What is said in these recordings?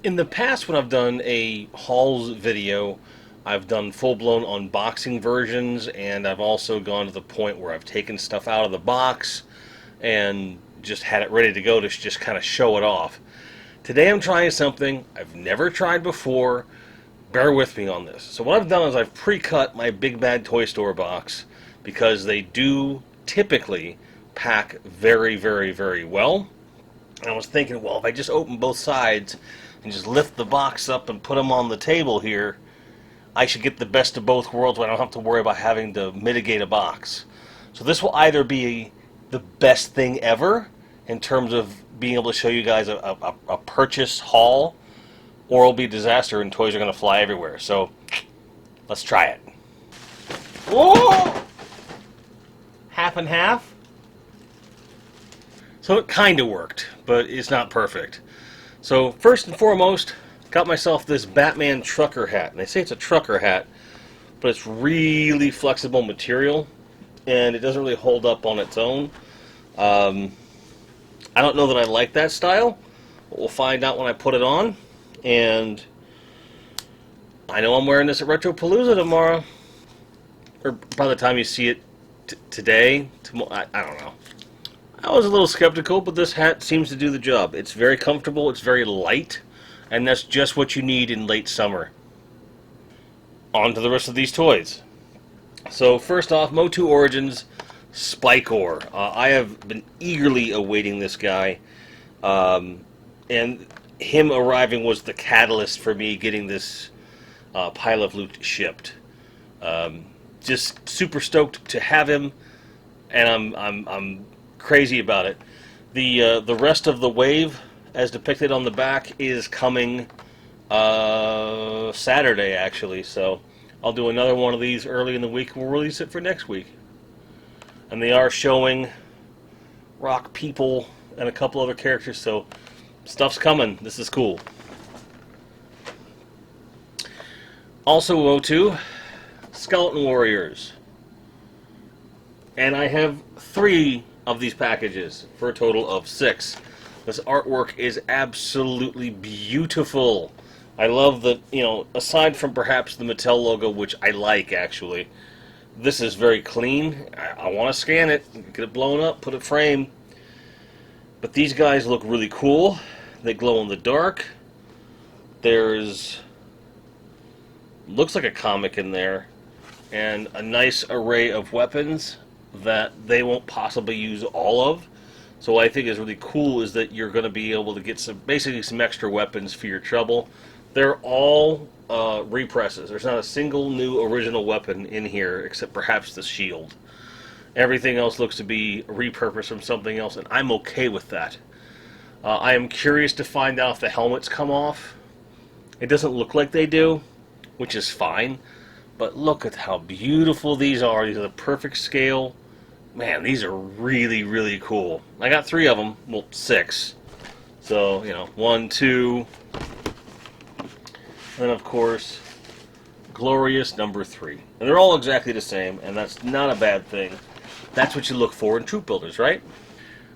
In the past, when I've done a hauls video, I've done full-blown unboxing versions, and I've also gone to the point where I've taken stuff out of the box and just had it ready to go to just kind of show it off. Today I'm trying something I've never tried before. Bear with me on this. So what I've done is I've pre-cut my Big Bad Toy Store box because they do typically pack very, very, very well. And I was thinking, well, if I just open both sides and just lift the box up and put them on the table here, I should get the best of both worlds where I don't have to worry about having to mitigate a box. So this will either be the best thing ever in terms of being able to show you guys a purchase haul, or it'll be a disaster and toys are going to fly everywhere. So let's try it. Whoa! Half and half. So it kind of worked, but it's not perfect. So first and foremost, got myself this Batman trucker hat. And they say it's a trucker hat, but it's really flexible material, and it doesn't really hold up on its own. I don't know that I like that style, but we'll find out when I put it on. And I know I'm wearing this at Retropalooza tomorrow, or by the time you see it today. I don't know. I was a little skeptical, but this hat seems to do the job. It's very comfortable, it's very light, and that's just what you need in late summer. On to the rest of these toys. So first off, Motu Origins Spikor. I have been eagerly awaiting this guy, and him arriving was the catalyst for me getting this pile of loot shipped. Just super stoked to have him, and I'm crazy about it. The rest of the wave, as depicted on the back, is coming Saturday, actually. So I'll do another one of these early in the week, and we'll release it for next week. And they are showing Rock People and a couple other characters, so stuff's coming. This is cool. Also, Motu Skeleton Warriors. And I have 3 of these packages for a total of 6. This artwork is absolutely beautiful. I love the, aside from perhaps the Mattel logo, which I like actually, this is very clean. I want to scan it, get it blown up, put a frame. But these guys look really cool. They glow in the dark. There's, looks like a comic in there, and a nice array of weapons that they won't possibly use all of. So what I think is really cool is that you're going to be able to get basically some extra weapons for your trouble. They're all represses. There's not a single new original weapon in here except perhaps the shield. Everything else looks to be repurposed from something else, and I'm okay with that. I am curious to find out if the helmets come off. It doesn't look like they do, which is fine. But look at how beautiful these are. These are the perfect scale. Man, these are really, really cool. I got 3 of them. Well, 6. So, 1, 2. And, of course, glorious number 3. And they're all exactly the same, and that's not a bad thing. That's what you look for in troop builders, right?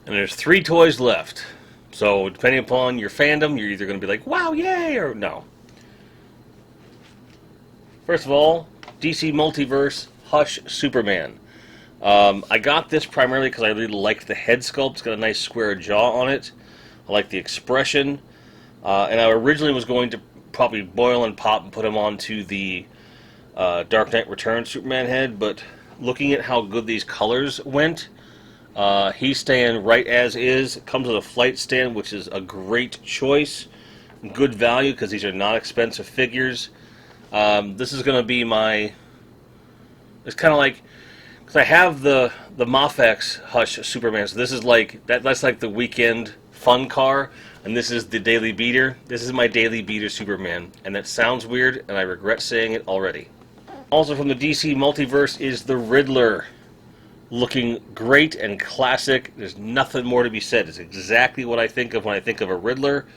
And there's 3 toys left. So, depending upon your fandom, you're either going to be like, wow, yay, or no. First of all, DC Multiverse Hush Superman. I got this primarily because I really liked the head sculpt. It's got a nice square jaw on it. I like the expression. And I originally was going to probably boil and pop and put him onto the Dark Knight Returns Superman head, but looking at how good these colors went, he's staying right as is. It comes with a flight stand, which is a great choice. Good value because these are not expensive figures. This is going to be my... It's kind of like... Because I have the Mafex Hush Superman, so this is like... That's like the weekend fun car, and this is the daily beater. This is my daily beater Superman, and that sounds weird, and I regret saying it already. Also from the DC Multiverse is the Riddler. Looking great and classic. There's nothing more to be said. It's exactly what I think of when I think of a Riddler,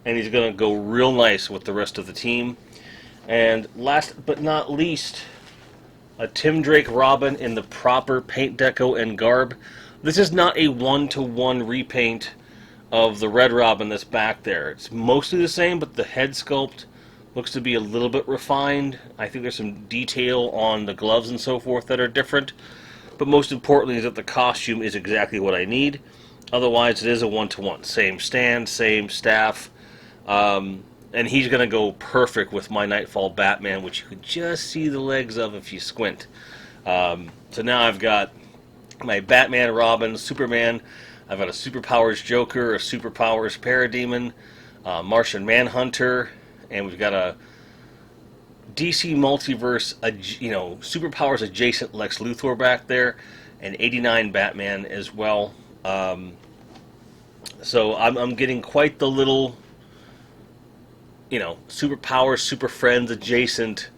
and he's going to go real nice with the rest of the team. And last but not least, a Tim Drake Robin in the proper paint deco and garb. This is not a one-to-one repaint of the Red Robin that's back there. It's mostly the same, but the head sculpt looks to be a little bit refined. I think there's some detail on the gloves and so forth that are different. But most importantly is that the costume is exactly what I need. Otherwise, it is a one-to-one. Same stand, same staff. And he's going to go perfect with my Nightfall Batman, which you can just see the legs of if you squint. So now I've got my Batman, Robin, Superman. I've got a Superpowers Joker, a Superpowers Parademon, Martian Manhunter, and we've got a DC Multiverse, Superpowers adjacent Lex Luthor back there, and 89 Batman as well. So I'm getting quite the little, Superpowers, Super Friends adjacent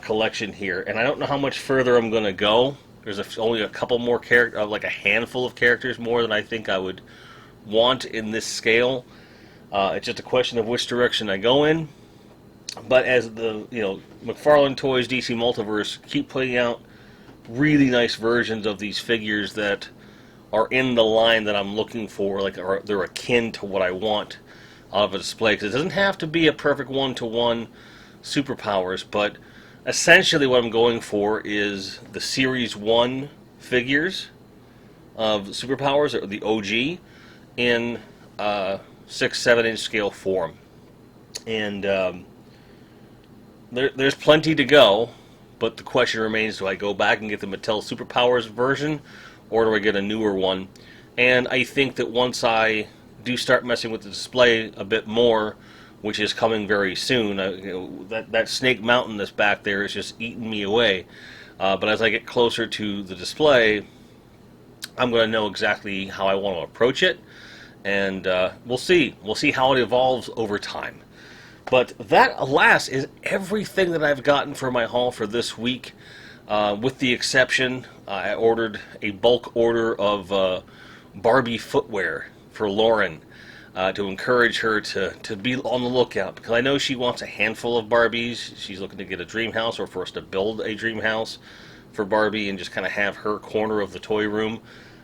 collection here, and I don't know how much further I'm going to go. There's only a couple more characters, like a handful of characters more than I think I would want in this scale. It's just a question of which direction I go in. But as the McFarlane Toys DC Multiverse keep putting out really nice versions of these figures that are in the line that I'm looking for, like they're akin to what I want out of a display. Because it doesn't have to be a perfect one-to-one Superpowers, but essentially what I'm going for is the Series 1 figures of Superpowers, or the OG, in 6-7 inch scale form. And there's plenty to go, but the question remains, do I go back and get the Mattel Superpowers version, or do I get a newer one? And I think that once I do start messing with the display a bit more, which is coming very soon, that Snake Mountain that's back there is just eating me away. But as I get closer to the display, I'm going to know exactly how I want to approach it, and we'll see. We'll see how it evolves over time. But that, alas, is everything that I've gotten for my haul for this week, with the exception, I ordered a bulk order of Barbie footwear for Lauren, to encourage her to be on the lookout, because I know she wants a handful of Barbies. She's looking to get a dream house, or for us to build a dream house for Barbie and just kind of have her corner of the toy room,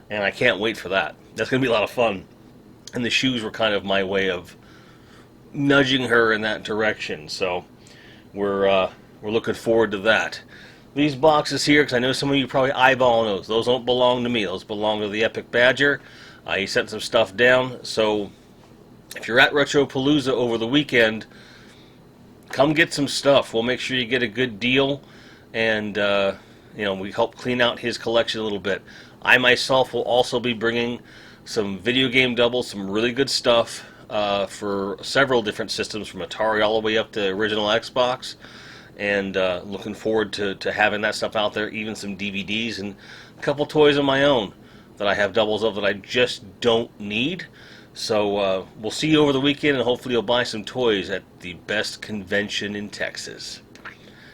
and I can't wait for that. That's going to be a lot of fun. And the shoes were kind of my way of nudging her in that direction, so we're looking forward to that. These boxes here, because I know some of you probably eyeballing those don't belong to me. Those belong to the Epic Badger. He sent some stuff down, so if you're at Retropalooza over the weekend, come get some stuff. We'll make sure you get a good deal, and we help clean out his collection a little bit. I myself will also be bringing some video game doubles, some really good stuff for several different systems, from Atari all the way up to original Xbox, and looking forward to having that stuff out there, even some DVDs and a couple toys of my own that I have doubles of that I just don't need. So we'll see you over the weekend, and hopefully you'll buy some toys at the best convention in Texas.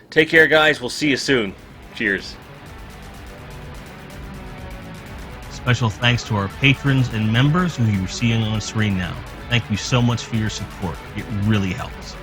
Take care, guys. We'll see you soon. Cheers. Special thanks to our patrons and members who you're seeing on screen now. Thank you so much for your support. It really helps.